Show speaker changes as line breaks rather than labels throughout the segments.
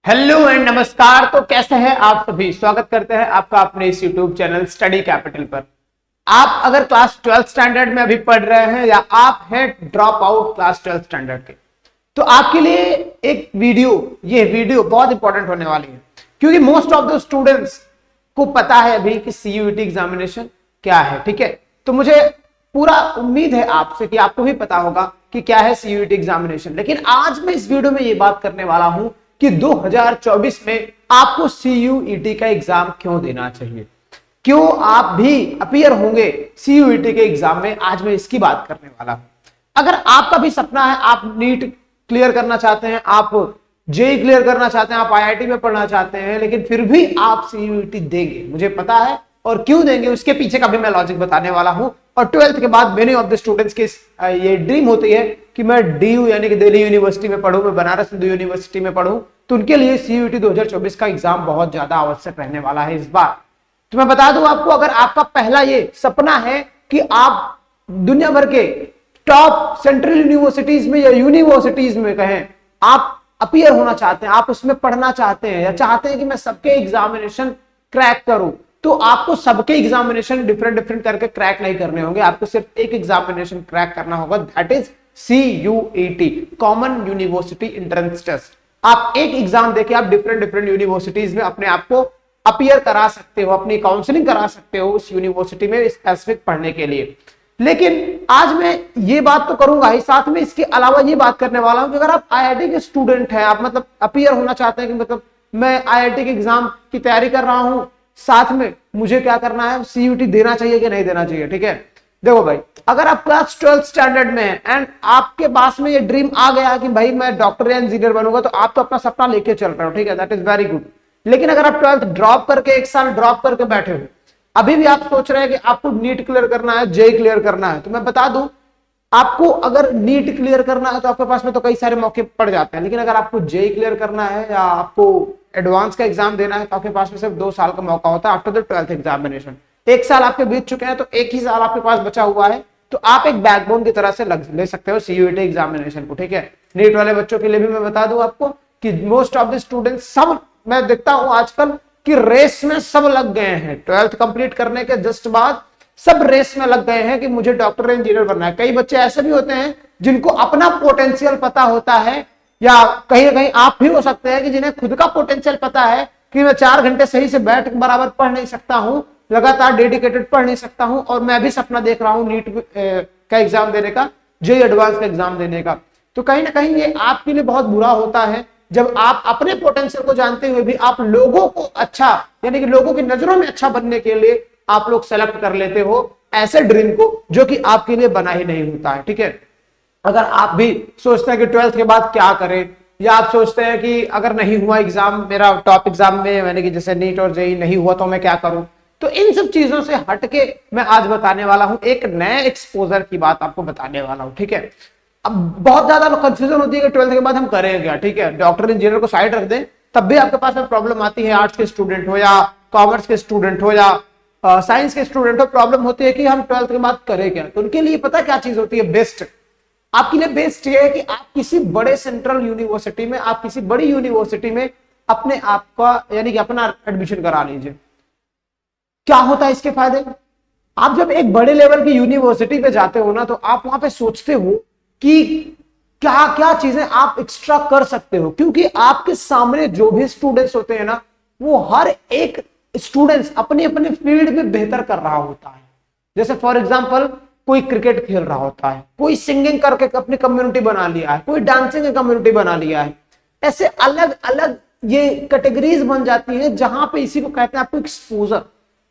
Hello and नमस्कार। तो कैसे हैं आप सभी? स्वागत करते हैं आपका अपने इस यूट्यूब चैनल स्टडी कैपिटल पर। आप अगर क्लास 12th स्टैंडर्ड में अभी पढ़ रहे हैं या आप हैं drop out class 12th standard के, तो आपके लिए ये वीडियो बहुत इंपॉर्टेंट होने वाली है, क्योंकि मोस्ट ऑफ द स्टूडेंट्स को पता है अभी कि सीयूईटी एग्जामिनेशन क्या है। ठीक है, तो मुझे पूरा उम्मीद है आपसे कि आपको भी पता होगा कि क्या है सीयूईटी एग्जामिनेशन। लेकिन आज मैं इस वीडियो में ये बात करने वाला हूं कि 2024 में आपको सीयूईटी का एग्जाम क्यों देना चाहिए, क्यों आप भी अपीयर होंगे सीयूईटी के एग्जाम में। आज मैं इसकी बात करने वाला हूं। अगर आपका भी सपना है, आप नीट क्लियर करना चाहते हैं, आप जेई क्लियर करना चाहते हैं, आप आईआईटी में पढ़ना चाहते हैं, लेकिन फिर भी आप सीयूईटी देंगे, मुझे पता है, और क्यों देंगे उसके पीछे का भी मैं लॉजिक बताने वाला हूं। और 12th के बाद मेनी ऑफ द स्टूडेंट्स की ये ड्रीम होती है कि मैं डीयू यानी कि दिल्ली यूनिवर्सिटी में पढ़ूं, मैं बनारस हिंदू यूनिवर्सिटी में पढ़ूं, तो उनके लिए सीयूईटी 2024 का एग्जाम बहुत ज्यादा आवश्यक रहने वाला है इस बार। तो मैं बता दूं आपको, अगर आपका पहला ये सपना है कि आप दुनिया भर के टॉप सेंट्रल यूनिवर्सिटीज में या यूनिवर्सिटीज में कहें आप अपीयर होना चाहते हैं, आप उसमें पढ़ना चाहते हैं या चाहते हैं कि मैं सबके एग्जामिनेशन क्रैक करूं, तो आपको सबके एग्जामिनेशन डिफरेंट करके क्रैक नहीं करने होंगे। आपको सिर्फ एक एग्जामिनेशन क्रैक करना होगा, that is CUET, common university entrance test. आप एक एग्जाम देके आप डिफरेंट यूनिवर्सिटीज में अपने आप को अपीयर करा सकते हो, अपनी काउंसलिंग करा सकते हो उस यूनिवर्सिटी में स्पेसिफिक पढ़ने के लिए। लेकिन आज मैं ये बात तो करूंगा ही, साथ में इसके अलावा ये बात करने वाला हूं कि अगर आप आईआईटी के स्टूडेंट हैं, आप मतलब अपीयर होना चाहते हैं कि मतलब मैं आईआईटी के एग्जाम की तैयारी कर रहा हूं, साथ में मुझे क्या करना है, सीयूईटी देना चाहिए कि नहीं देना चाहिए। ठीक है, देखो भाई, अगर आप क्लास 12th स्टैंडर्ड में हैं एंड आपके पास में ये ड्रीम आ गया कि भाई मैं डॉक्टर या इंजीनियर बनूंगा, तो आप तो अपना सपना लेके चल रहे हो, ठीक है, दैट इज वेरी गुड। लेकिन अगर आप 12th ड्रॉप करके एक साल ड्रॉप करके बैठे हो, अभी भी आप सोच रहे हैं कि आपको नीट क्लियर करना है, जेई क्लियर करना है, तो मैं बता दूं आपको, अगर नीट क्लियर करना है तो आपके पास में तो कई सारे मौके पड़ जाते हैं, लेकिन अगर आपको जेई क्लियर करना है या आपको एडवांस का एग्जाम देना है तो आपके पास में सिर्फ 2 साल का मौका होता है आफ्टर द 12th एग्जामिनेशन। 1 साल आपके बीत चुके हैं, तो 1 ही साल आपके पास बचा हुआ है, तो आप एक बैकबोन की तरह से ले सकते हो सीयूईटी एग्जामिनेशन को। ठीक है, नीट वाले बच्चों के लिए भी मैं बता दूं आपको कि मोस्ट ऑफ द स्टूडेंट्स, सब मैं देखता हूं आजकल कि रेस में सब लग गए हैं। 12th कंप्लीट करने के जस्ट बाद सब रेस में लग गए हैं कि मुझे डॉक्टर इंजीनियर बनना है। कई बच्चे ऐसे भी होते हैं जिनको अपना पोटेंशियल पता होता है, या कहीं ना कहीं आप भी हो सकते हैं कि जिन्हें खुद का पोटेंशियल पता है कि मैं 4 घंटे सही से बैठ बराबर पढ़ नहीं सकता हूं, लगातार डेडिकेटेड पढ़ नहीं सकता हूं, और मैं भी सपना देख रहा हूं नीट का एग्जाम देने का, जेईई एडवांस का एग्जाम देने का। तो कहीं ना कहीं ये आपके लिए बहुत बुरा होता है जब आप अपने पोटेंशियल को जानते हुए भी आप लोगों को अच्छा, यानी कि लोगों की नजरों में अच्छा बनने के लिए आप लोग सेलेक्ट कर लेते हो ऐसे ड्रीम को जो कि आपके लिए बना ही नहीं होता है। ठीक है, अगर आप भी सोचते हैं कि 12th के बाद क्या करें, या आप सोचते हैं कि अगर नहीं हुआ एग्जाम मेरा टॉप एग्जाम में, यानी कि जैसे नीट और जेईई नहीं हुआ तो मैं क्या करूं, तो इन सब चीजों से हटके मैं आज बताने वाला हूं, एक नए एक्सपोजर की बात आपको बताने वाला हूं। ठीक है, अब बहुत ज्यादा कंफ्यूजन होती है कि 12th के बाद हम करें क्या। ठीक है, डॉक्टर इंजीनियर को साइड रख दें, तब भी आपके पास में प्रॉब्लम आती है। आर्ट्स के स्टूडेंट हो या कॉमर्स के स्टूडेंट हो या साइंस के स्टूडेंट हो, प्रॉब्लम होती है कि हम 12th के बाद करें क्या। तो उनके लिए पता क्या चीज होती है बेस्ट, आपके लिए बेस्ट ये है कि आप किसी बड़े सेंट्रल यूनिवर्सिटी में, आप किसी बड़ी यूनिवर्सिटी में अपने आप का, यानी कि अपना एडमिशन करा लीजिए। क्या होता है इसके फायदे, आप जब एक बड़े लेवल की यूनिवर्सिटी पे जाते हो ना, तो आप वहां पे सोचते हो कि क्या क्या चीजें आप एक्स्ट्रा कर सकते हो, क्योंकि आपके सामने जो भी स्टूडेंट्स होते हैं ना, वो हर एक स्टूडेंट्स अपने अपने फील्ड में बेहतर कर रहा होता है। जैसे फॉर एग्जांपल कोई क्रिकेट खेल रहा होता है, कोई सिंगिंग करके अपनी कम्युनिटी बना लिया है, कोई डांसिंग की कम्युनिटी बना लिया है। ऐसे अलग अलग ये कैटेगरीज बन जाती है, जहां पे इसी को कहते हैं आपको एक्सपोजर।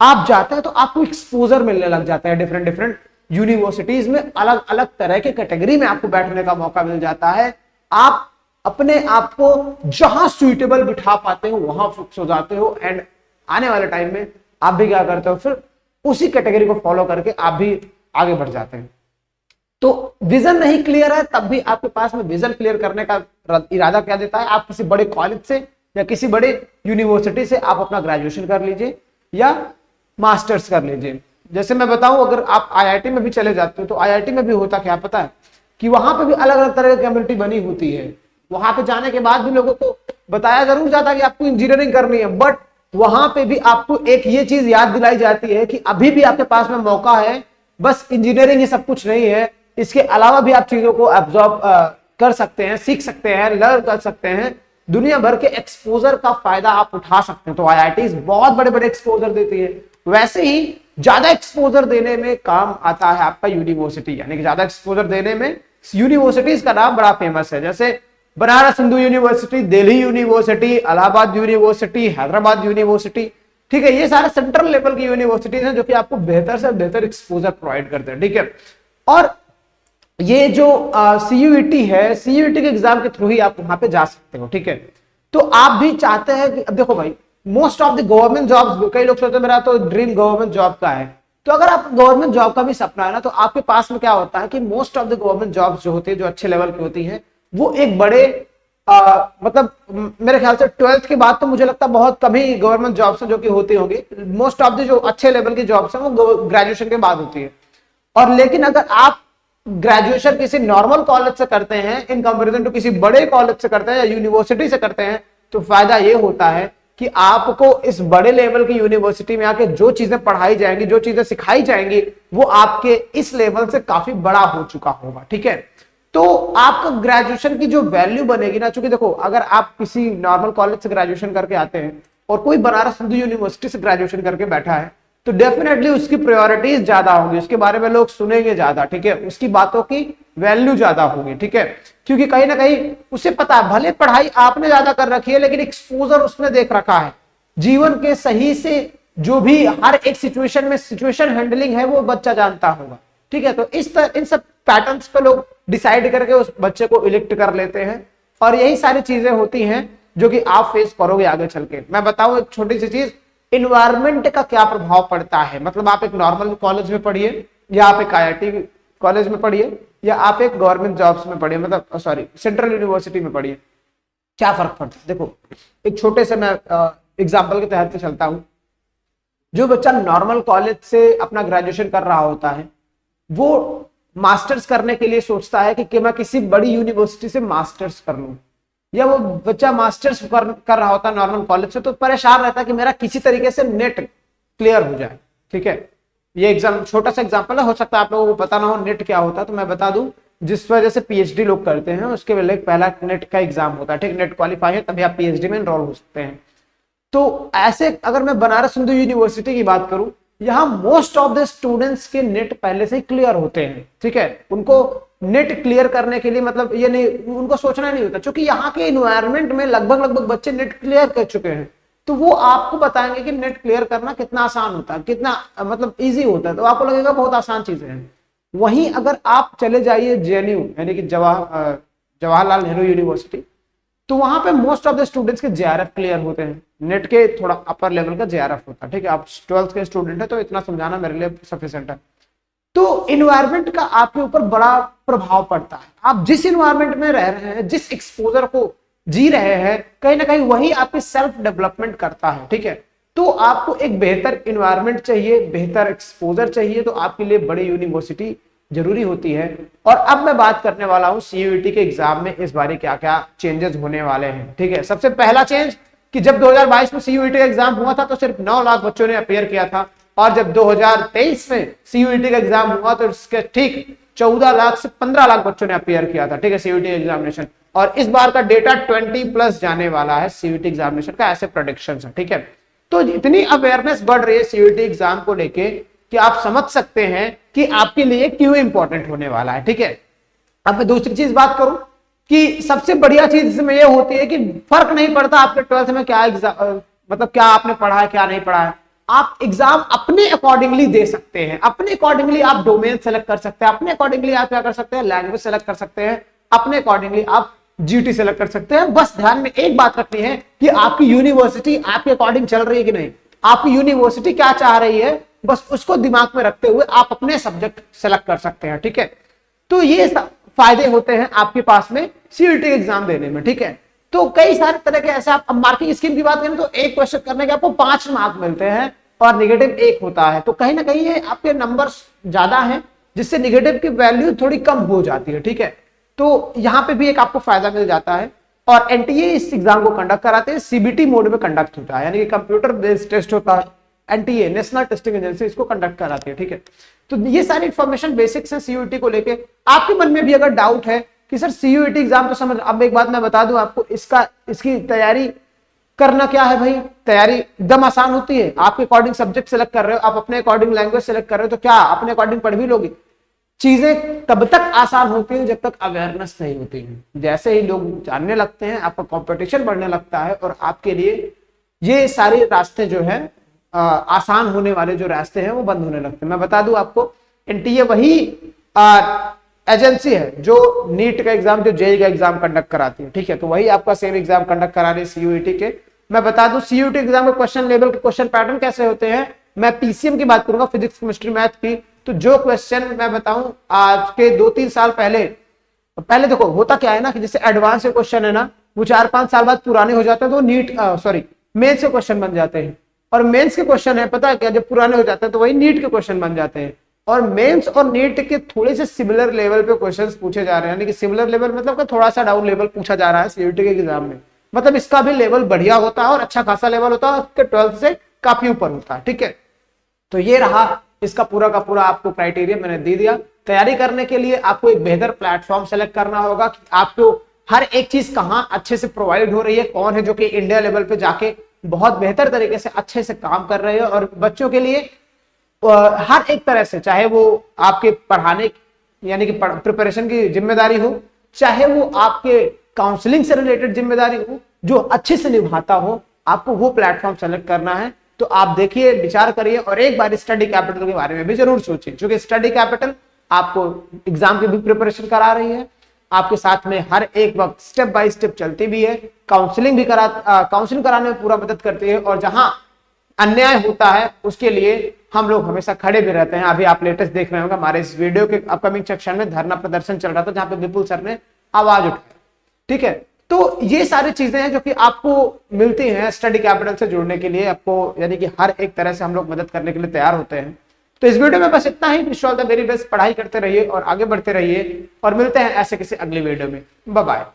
आप जाते हैं तो आपको एक्सपोजर मिलने लग जाता है, डिफरेंट यूनिवर्सिटीज में अलग अलग तरह के कैटेगरी में आपको बैठने का मौका मिल जाता है। आप अपने आप को जहां सुइटेबल बिठा पाते हो वहां फिक्स हो जाते हो, एंड आने वाले टाइम में आप भी क्या करते हो, फिर उसी कैटेगरी को फॉलो करके आप भी आगे बढ़ जाते हैं। तो विजन नहीं क्लियर है, तब भी आपके पास में विजन क्लियर करने का इरादा क्या देता है, आप किसी बड़े कॉलेज से या किसी बड़े यूनिवर्सिटी से आप अपना ग्रेजुएशन कर लीजिए या मास्टर्स कर लीजिए। जैसे मैं बताऊं, अगर आप आईआईटी में भी चले जाते हो तो आईआईटी में भी होता क्या पता है कि वहां पे भी अलग अलग तरह की कम्युनिटी बनी होती है। वहां पे जाने के बाद भी लोगों को बताया जरूर जाता है कि आपको इंजीनियरिंग करनी है, बट वहां पे भी आपको एक ये चीज याद दिलाई जाती है कि अभी भी आपके पास में मौका है, बस इंजीनियरिंग ही सब कुछ नहीं है, इसके अलावा भी आप चीजों को एब्जॉर्ब कर सकते हैं, सीख सकते हैं, लर्न कर सकते हैं, दुनिया भर के एक्सपोजर का फायदा आप उठा सकते हैं। तो आईआईटीज बहुत बड़े बड़े एक्सपोजर देती है। वैसे ही ज्यादा एक्सपोजर देने में काम आता है आपका यूनिवर्सिटी, यानी कि ज्यादा एक्सपोजर देने में यूनिवर्सिटीज का नाम बड़ा फेमस है, जैसे Banaras Hindu university, Delhi university, Allahabad university, Hyderabad university. ठीक है, ये सारे सेंट्रल लेवल की यूनिवर्सिटीज हैं जो कि आपको बेहतर से बेहतर एक्सपोजर प्रोवाइड करते हैं। ठीक है, और ये जो सीयूईटी है, सीयूईटी के एग्जाम के थ्रू ही आप वहां पे जा सकते हो। ठीक है, तो आप भी चाहते हैं कि अब देखो भाई, most of the government jobs, कई लोग सोचते हैं मेरा तो ड्रीम गवर्नमेंट जॉब का है, तो अगर आप गवर्नमेंट जॉब का भी सपना है ना, तो आपके पास में क्या होता है कि most of the government jobs जो होती है, जो अच्छे लेवल की होती है, वो एक बड़े मतलब मेरे ख्याल से 12th के बाद तो मुझे लगता है बहुत कम ही गवर्नमेंट जॉब्स जो कि होती होंगी। मोस्ट ऑफ द जो अच्छे लेवल की जॉब्स हैं वो ग्रेजुएशन के बाद होती है। और लेकिन अगर आप ग्रेजुएशन किसी नॉर्मल कॉलेज से करते हैं इन कंपैरिजन टू किसी बड़े कॉलेज से करते हैं या यूनिवर्सिटी से करते हैं, तो फायदा ये होता है कि आपको इस बड़े लेवल की यूनिवर्सिटी में आके जो चीजें पढ़ाई जाएंगी, जो चीजें सिखाई जाएंगी, वो आपके इस लेवल से काफी बड़ा हो चुका होगा। ठीक है, तो आपका ग्रेजुएशन की जो वैल्यू बनेगी ना, चूंकि देखो अगर आप किसी नॉर्मल कॉलेज से ग्रेजुएशन करके आते हैं और कोई बनारस हिंदू यूनिवर्सिटी से ग्रेजुएशन करके बैठा है, तो डेफिनेटली उसकी प्रायोरिटीज ज्यादा होंगी, उसके बारे में लोग सुनेंगे ज्यादा। ठीक है, उसकी बातों की वैल्यू ज्यादा होगी। ठीक है, क्योंकि कहीं ना कहीं उसे पता है, भले पढ़ाई आपने ज्यादा कर रखी है लेकिन एक्सपोजर उसने देख रखा है, जीवन के सही से जो भी हर एक सिचुएशन में सिचुएशन हैंडलिंग है वो बच्चा जानता होगा। ठीक है, तो इस तरह इन सब पैटर्न्स पे लोग डिसाइड करके उस बच्चे को इलेक्ट कर लेते हैं, और यही सारी चीजें होती हैं जो कि आप फेस करोगे आगे चल के। मैं बताऊं एक छोटी सी चीज, इन्वायरमेंट का क्या प्रभाव पड़ता है। मतलब आप एक नॉर्मल कॉलेज में पढ़िए, या आप एक आईआईटी कॉलेज में पढ़िए, या आप एक गवर्नमेंट जॉब्स में पढ़िए, मतलब सॉरी सेंट्रल यूनिवर्सिटी में पढ़िए, क्या फर्क पड़ता है। देखो एक छोटे से मैं एग्जाम्पल के तहत चलता हूं। जो बच्चा नॉर्मल कॉलेज से अपना ग्रेजुएशन कर रहा होता है, वो मास्टर्स करने के लिए सोचता है कि मैं किसी बड़ी यूनिवर्सिटी से मास्टर्स कर लूं, या वो बच्चा मास्टर्स कर रहा होता है नॉर्मल कॉलेज से, तो परेशान रहता है कि मेरा किसी तरीके से नेट क्लियर हो जाए। ठीक है, ये एग्जाम छोटा सा एग्जांपल है, हो सकता है आप लोगों को पता ना हो नेट क्या होता है, तो मैं बता दूं, जिस वजह से पीएचडी लोग करते हैं उसके लिए पहला नेट का एग्जाम होता है। ठीक, नेट क्वालिफाई है तभी आप पीएचडी में एनरोल हो सकते हैं। तो ऐसे अगर मैं बनारस हिंदू यूनिवर्सिटी की बात करूं, यहाँ मोस्ट ऑफ द स्टूडेंट्स के नेट पहले से ही क्लियर होते हैं। ठीक है, उनको नेट क्लियर करने के लिए मतलब ये नहीं, उनको सोचना नहीं होता, क्योंकि यहाँ के इन्वायरमेंट में लगभग बच्चे नेट क्लियर कर चुके हैं, तो वो आपको बताएंगे कि नेट क्लियर करना कितना आसान होता है, कितना मतलब इजी होता है, तो आपको लगेगा बहुत आसान चीजें हैं। वहीं अगर आप चले जाइए जेएनयू यानी कि जवाहरलाल नेहरू यूनिवर्सिटी, तो वहां पे मोस्ट ऑफ द स्टूडेंट्स के जेआरएफ क्लियर होते हैं, नेट के थोड़ा अपर लेवल का जेआरएफ होता है। ठीक है, आप 12th के स्टूडेंट है तो इतना समझाना मेरे लिए सफिशिएंट है। तो इन्वायरमेंट का आपके ऊपर बड़ा प्रभाव पड़ता है, आप जिस इन्वायरमेंट में रह रहे हैं, जिस एक्सपोजर को जी रहे हैं, कहीं ना कहीं वही आपकी सेल्फ डेवलपमेंट करता है। ठीक है, तो आपको एक बेहतर इन्वायरमेंट चाहिए, बेहतर एक्सपोजर चाहिए, तो आपके लिए बड़ी यूनिवर्सिटी जरूरी होती है। और अब मैं बात करने वाला हूं सीयूईटी के एग्जाम में इस बारे क्या क्या चेंजेस होने वाले हैं। ठीक है, सबसे पहला चेंज कि जब 2022 में सीयूईटी का एग्जाम हुआ था तो सिर्फ 9 लाख बच्चों ने अपेयर किया था, और जब 2023 में सीयूईटी का एग्जाम हुआ तो इसके ठीक 14 लाख से 15 लाख बच्चों ने अपेयर किया था। ठीक है, सीयूईटी एग्जामिनेशन, और इस बार का डेटा 20+ जाने वाला है सीयूईटी एग्जामिनेशन का, ऐसे प्रेडिक्शंस है। ठीक है, तो इतनी अवेयरनेस बढ़ रही है सीयूईटी एग्जाम को लेके कि आप समझ सकते हैं कि आपके लिए क्यों इंपॉर्टेंट होने वाला है। ठीक है, अब मैं दूसरी चीज बात करूं कि सबसे बढ़िया चीज इसमें यह होती है कि फर्क नहीं पड़ता आपके 12th में क्या मतलब क्या आपने पढ़ा है क्या नहीं पढ़ा है, आप एग्जाम अपने अकॉर्डिंगली दे सकते हैं, अपने अकॉर्डिंगली आप डोमेन सेलेक्ट कर सकते हैं, अपने अकॉर्डिंगली आप क्या कर सकते हैं, लैंग्वेज सेलेक्ट कर सकते हैं, अपने अकॉर्डिंगली आप जीटी सेलेक्ट कर सकते हैं। बस ध्यान में एक बात रखनी है कि आपकी यूनिवर्सिटी आपके अकॉर्डिंग चल रही है कि नहीं, आपकी यूनिवर्सिटी क्या चाह रही है, बस उसको दिमाग में रखते हुए आप अपने सब्जेक्ट सेलेक्ट कर सकते हैं। ठीक है, तो ये फायदे होते हैं आपके पास में सीयूईटी एग्जाम देने में। ठीक है, तो कई सारे तरह के ऐसे, आप मार्किंग स्कीम की बात करें तो एक क्वेश्चन करने के आपको 5 मार्क मिलते हैं और नेगेटिव 1 होता है, तो कहीं ना कहीं ये आपके नंबर ज्यादा हैं जिससे नेगेटिव की वैल्यू थोड़ी कम हो जाती है। ठीक है, तो यहाँ पे भी एक आपको फायदा मिल जाता है। और एनटीए इस एग्जाम को कंडक्ट कराते हैं, सीबीटी मोड में कंडक्ट होता है, यानी कि कंप्यूटर बेस्ड टेस्ट होता है। एनटीए नेशनल टेस्टिंग एजेंसी इसको कंडक्ट कराती है, ठीक है। तो ये सारी इंफॉर्मेशन बेसिक्स है सीयूईटी को लेके। आपके मन में भी अगर डाउट है कि सर सीयूईटी एग्जाम तो समझ, अब एक बात मैं बता दूं आपको, इसकी तैयारी करना क्या है भाई, तैयारी एकदम आसान होती है। आपके अकॉर्डिंग सब्जेक्ट सेलेक्ट कर रहे हो, आप अपने अकॉर्डिंग लैंग्वेज सेलेक्ट कर रहे हो, तो क्या अपने अकॉर्डिंग पढ़ भी लोगे। चीजें तब तक आसान होती है जब तक अवेयरनेस नहीं होती है। जैसे ही लोग जानने लगते हैं, आपका कंपटीशन बढ़ने लगता है और आपके लिए ये सारे रास्ते जो है आसान होने वाले जो रास्ते हैं वो बंद होने लगते हैं। मैं बता दूं आपको, एनटीए वही एजेंसी है जो नीट का एग्जाम, जो जेई का एग्जाम कंडक्ट कराती है, ठीक है। तो वही आपका सेम एग्जाम कंडक्ट करा रही है सीयूईटी के। मैं बता दूं सीयूईटी एग्जाम के क्वेश्चन लेवल के क्वेश्चन पैटर्न कैसे होते हैं। मैं पीसीएम की बात करूंगा, फिजिक्स केमिस्ट्री मैथ की। तो जो क्वेश्चन मैं बताऊं आज के 2-3 साल पहले देखो होता क्या है ना कि जैसे एडवांस के क्वेश्चन है ना, वो 4-5 साल बाद पुराने हो जाते हैं, तो नीट मेंस के क्वेश्चन बन जाते हैं। और मेंस के क्वेश्चन है पता है क्या, जब पुराने हो जाते हैं तो वही नीट के क्वेश्चन बन जाते हैं। और मेंस और नीट के थोड़े से सिमिलर लेवल पे क्वेश्चंस पूछे जा रहे हैं, यानी कि सिमिलर लेवल मतलब कि थोड़ा सा डाउन लेवल पूछा जा रहा है सीयूईटी के एग्जाम में। मतलब इसका भी लेवल बढ़िया होता है और अच्छा खासा लेवल होता है, उसके 12th से काफी ऊपर होता है, ठीक है। तो ये रहा इसका पूरा का पूरा आपको क्राइटेरिया मैंने दे दिया। तैयारी करने के लिए आपको एक बेहतर प्लेटफॉर्म सेलेक्ट करना होगा कि आपको हर एक चीज कहां अच्छे से प्रोवाइड हो रही है, कौन है जो कि इंडिया लेवल पे जाके बहुत बेहतर तरीके से अच्छे से काम कर रहे हैं और बच्चों के लिए हर एक तरह से, चाहे वो आपके पढ़ाने यानी कि प्रिपरेशन की जिम्मेदारी हो, चाहे वो आपके काउंसलिंग से रिलेटेड जिम्मेदारी हो, जो अच्छे से निभाता हो, आपको वो प्लेटफॉर्म सेलेक्ट करना है। तो आप देखिए, विचार करिए और एक बार स्टडी कैपिटल के बारे में भी जरूर सोचिए, क्योंकि स्टडी कैपिटल आपको एग्जाम की भी प्रिपरेशन करा रही है, आपके साथ में हर एक वक्त स्टेप बाय स्टेप चलती भी है, काउंसलिंग कराने में पूरा मदद करती है। और जहां अन्याय होता है उसके लिए हम लोग हमेशा खड़े भी रहते हैं। अभी आप लेटेस्ट देख रहे होंगे, हमारे इस वीडियो के अपकमिंग सेक्शन में धरना प्रदर्शन चल रहा था जहां पे विपुल सर ने आवाज उठाई, ठीक है। तो ये सारी चीजें हैं जो कि आपको मिलती हैं स्टडी कैपिटल से जुड़ने के लिए, आपको यानी कि हर एक तरह से हम लोग मदद करने के लिए तैयार होते हैं। तो इस वीडियो में बस इतना ही। Wish you all the very best, पढ़ाई करते रहिए और आगे बढ़ते रहिए और मिलते हैं ऐसे किसी अगली वीडियो में। Bye bye.